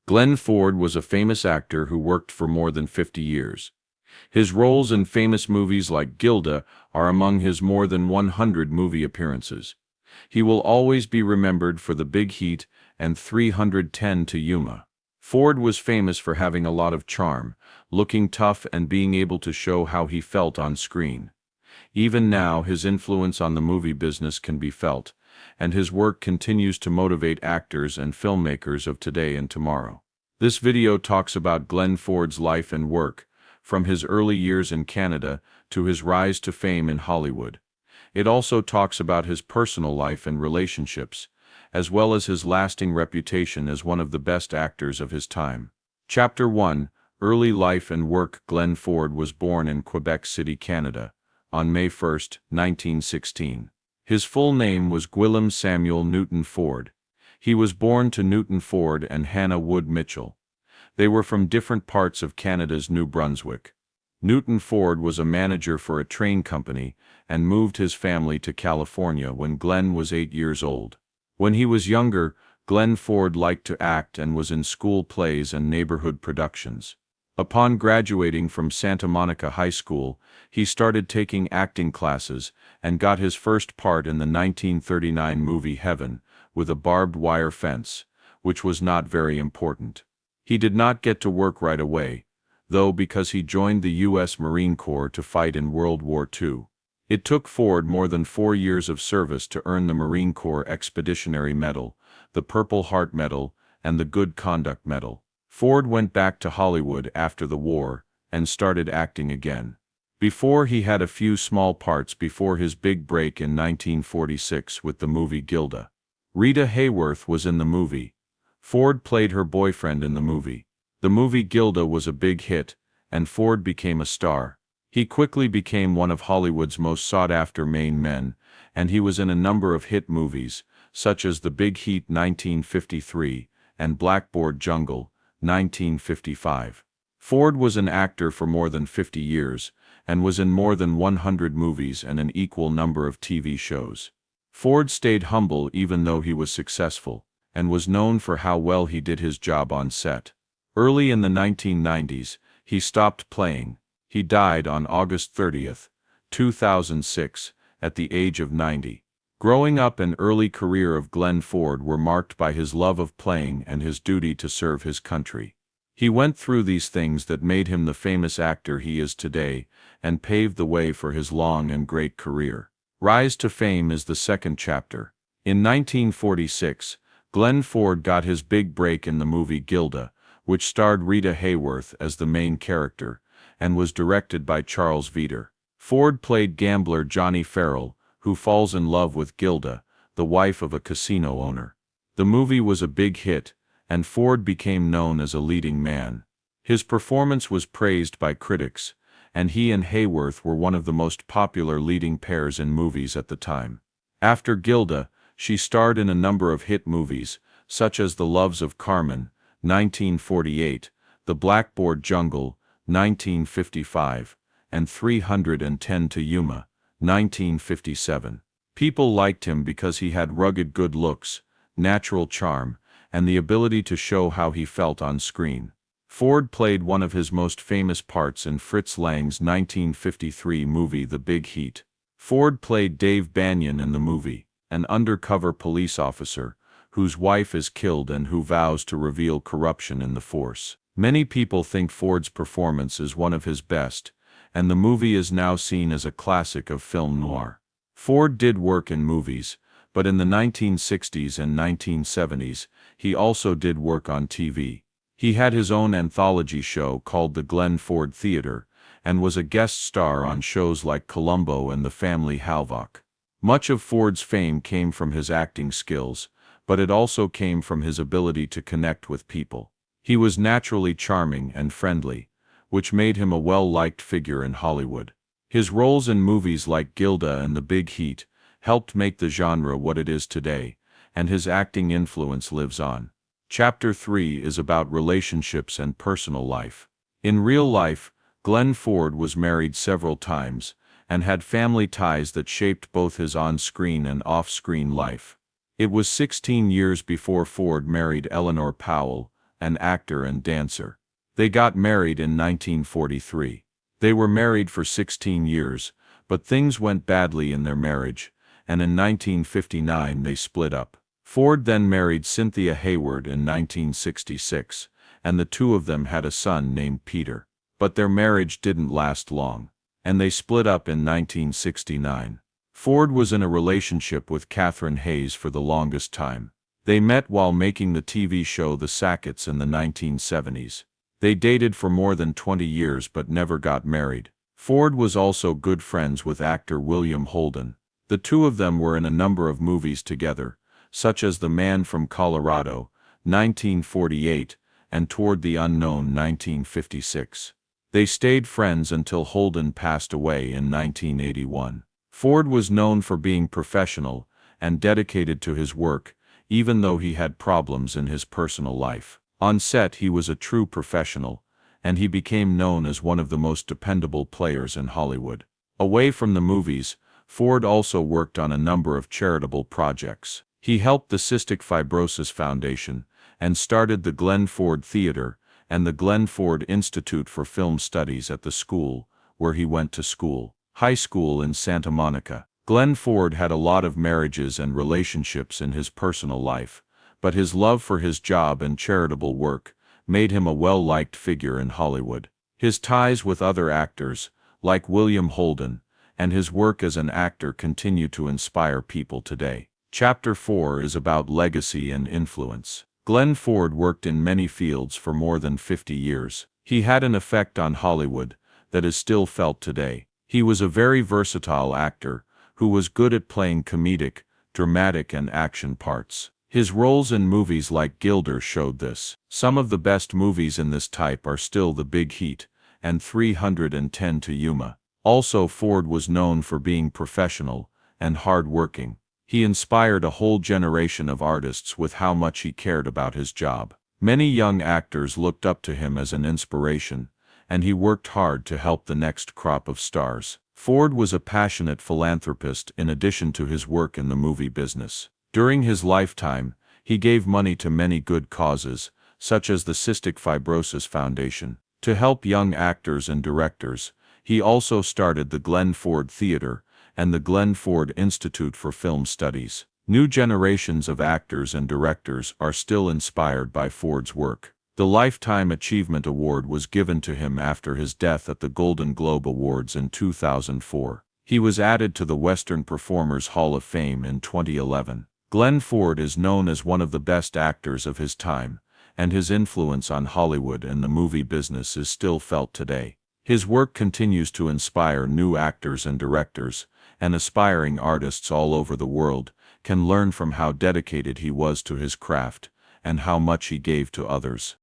Glenn Ford was a famous actor who worked for more than 50 years. His roles in famous movies like Gilda are among his more than 100 movie appearances. He will always be remembered for The Big Heat and 310 to Yuma. Ford was famous for having a lot of charm, looking tough and being able to show how he felt on screen. Even now, his influence on the movie business can be felt, and his work continues to motivate actors and filmmakers of today and tomorrow. This video talks about Glenn Ford's life and work, from his early years in Canada to his rise to fame in Hollywood. It also talks about his personal life and relationships, as well as his lasting reputation as one of the best actors of his time. Chapter 1: Early Life and Work. Glenn Ford was born in Quebec City, Canada, on May 1, 1916. His full name was Gwilym Samuel Newton Ford. He was born to Newton Ford and Hannah Wood Mitchell. They were from different parts of Canada's New Brunswick. Newton Ford was a manager for a train company and moved his family to California when Glenn was 8 years old. When he was younger, Glenn Ford liked to act and was in school plays and neighborhood productions. Upon graduating from Santa Monica High School, he started taking acting classes and got his first part in the 1939 movie Heaven, with a barbed wire fence, which was not very important. He did not get to work right away, though, because he joined the U.S. Marine Corps to fight in World War II. It took Ford more than 4 years of service to earn the Marine Corps Expeditionary Medal, the Purple Heart Medal, and the Good Conduct Medal. Ford went back to Hollywood after the war and started acting again. Before, he had a few small parts before his big break in 1946 with the movie Gilda. Rita Hayworth was in the movie. Ford played her boyfriend in the movie. The movie Gilda was a big hit, and Ford became a star. He quickly became one of Hollywood's most sought-after main men, and he was in a number of hit movies, such as The Big Heat 1953 and Blackboard Jungle 1955. Ford was an actor for more than 50 years, and was in more than 100 movies and an equal number of TV shows. Ford stayed humble even though he was successful, and was known for how well he did his job on set. Early in the 1990s, he stopped playing. He died on August 30, 2006, at the age of 90. Growing up and early career of Glenn Ford were marked by his love of playing and his duty to serve his country. He went through these things that made him the famous actor he is today, and paved the way for his long and great career. Rise to fame is the second chapter. In 1946, Glenn Ford got his big break in the movie Gilda, which starred Rita Hayworth as the main character, and was directed by Charles Veeder. Ford played gambler Johnny Farrell, who falls in love with Gilda, the wife of a casino owner. The movie was a big hit, and Ford became known as a leading man. His performance was praised by critics, and he and Hayworth were one of the most popular leading pairs in movies at the time. After Gilda, she starred in a number of hit movies, such as The Loves of Carmen, 1948, The Blackboard Jungle, 1955, and 310 to Yuma, 1957. People liked him because he had rugged good looks, natural charm, and the ability to show how he felt on screen. Ford played one of his most famous parts in Fritz Lang's 1953 movie The Big Heat. Ford played Dave Banyan in the movie, an undercover police officer, whose wife is killed and who vows to reveal corruption in the force. Many people think Ford's performance is one of his best, and the movie is now seen as a classic of film noir. Ford did work in movies, but in the 1960s and 1970s, he also did work on TV. He had his own anthology show called The Glenn Ford Theater, and was a guest star on shows like Columbo and The Family Halvok. Much of Ford's fame came from his acting skills, but it also came from his ability to connect with people. He was naturally charming and friendly, which made him a well-liked figure in Hollywood. His roles in movies like Gilda and The Big Heat helped make the genre what it is today, and his acting influence lives on. Chapter 3 is about relationships and personal life. In real life, Glenn Ford was married several times, and had family ties that shaped both his on-screen and off-screen life. It was 16 years before Ford married Eleanor Powell, an actor and dancer. They got married in 1943. They were married for 16 years, but things went badly in their marriage, and in 1959 they split up. Ford then married Cynthia Hayward in 1966, and the two of them had a son named Peter. But their marriage didn't last long, and they split up in 1969. Ford was in a relationship with Catherine Hayes for the longest time. They met while making the TV show The Sacketts in the 1970s. They dated for more than 20 years but never got married. Ford was also good friends with actor William Holden. The two of them were in a number of movies together, such as The Man from Colorado, 1948, and Toward the Unknown, 1956. They stayed friends until Holden passed away in 1981. Ford was known for being professional and dedicated to his work, even though he had problems in his personal life. On set he was a true professional, and he became known as one of the most dependable players in Hollywood. Away from the movies, Ford also worked on a number of charitable projects. He helped the Cystic Fibrosis Foundation, and started the Glenn Ford Theater and the Glenn Ford Institute for Film Studies at the school where he went to school, high school in Santa Monica. Glenn Ford had a lot of marriages and relationships in his personal life, but his love for his job and charitable work made him a well-liked figure in Hollywood. His ties with other actors, like William Holden, and his work as an actor continue to inspire people today. Chapter 4 is about legacy and influence. Glenn Ford worked in many fields for more than 50 years. He had an effect on Hollywood that is still felt today. He was a very versatile actor who was good at playing comedic, dramatic and action parts. His roles in movies like Gilda showed this. Some of the best movies in this type are still The Big Heat and 310 to Yuma. Also, Ford was known for being professional and hard-working. He inspired a whole generation of artists with how much he cared about his job. Many young actors looked up to him as an inspiration, and he worked hard to help the next crop of stars. Ford was a passionate philanthropist in addition to his work in the movie business. During his lifetime, he gave money to many good causes, such as the Cystic Fibrosis Foundation. To help young actors and directors, he also started the Glenn Ford Theater and the Glenn Ford Institute for Film Studies. New generations of actors and directors are still inspired by Ford's work. The Lifetime Achievement Award was given to him after his death at the Golden Globe Awards in 2004. He was added to the Western Performers Hall of Fame in 2011. Glenn Ford is known as one of the best actors of his time, and his influence on Hollywood and the movie business is still felt today. His work continues to inspire new actors and directors, and aspiring artists all over the world can learn from how dedicated he was to his craft and how much he gave to others.